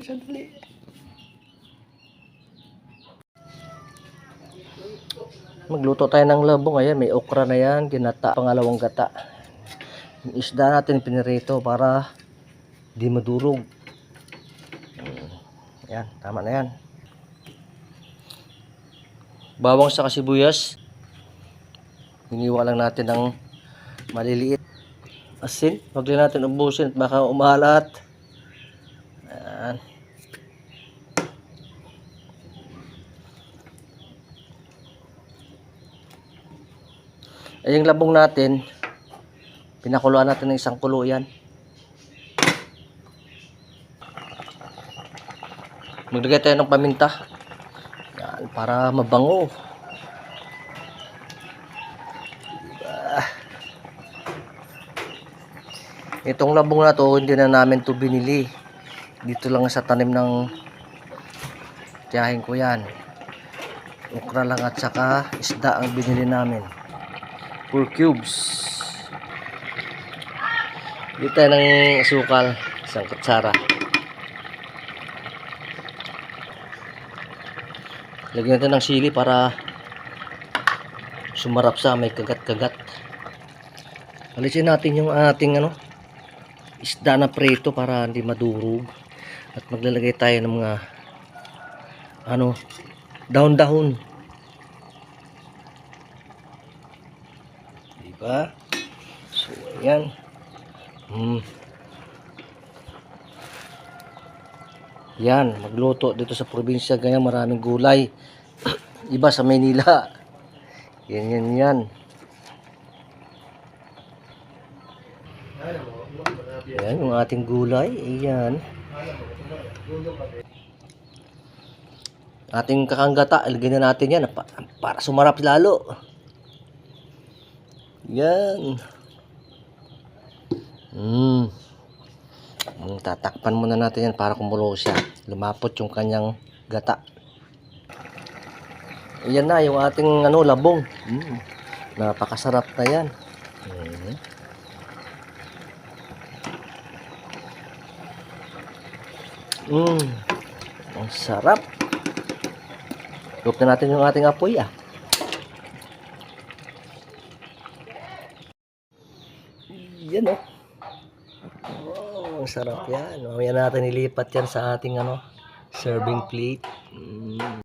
Sandali. Magluto tayo ng labong. Ayan, may okra na yan. Ginata, pangalawang gata. Yung isda natin pinirito para di madurog. Ayan, tama na yan. Bawang sa sibuyas. Hiniwa lang natin ng maliliit. Asin, wag din natin ubusin at baka umalat. Ayan. Ay, yung labong natin, pinakuluan natin ng isang kulo yan. Maglagay tayo ng paminta. Yan, para mabango. Diba? Itong labong na to, hindi na namin to binili. Dito lang sa tanim ng tiyahin ko yan. Okra lang at saka isda ang binili namin. 4 cubes. Dito tayo ng asukal, isang kutsara. Lagyan natin ng sili para sumarap sa may kagat-kagat. Alisin natin yung ating isda na preto para hindi madurog. At maglalagay tayo ng mga dahon-dahon. Diba? So, ayan. Yan, magluto dito sa probinsya, ganyan maraming gulay. Iba sa Maynila. Yan. Yan yung ating gulay. Ayan. Ating kakanggata, ilagay na natin yan para sumarap lalo. Yan. Tatakpan muna natin yan para kumulo siya. Lumapot yung kanyang gata. Ayan na yung ating labong. Napakasarap na yan. Ang sarap. Look na natin yung ating apoy Yan ang sarap yan. Mamaya natin ilipat yan sa ating serving plate.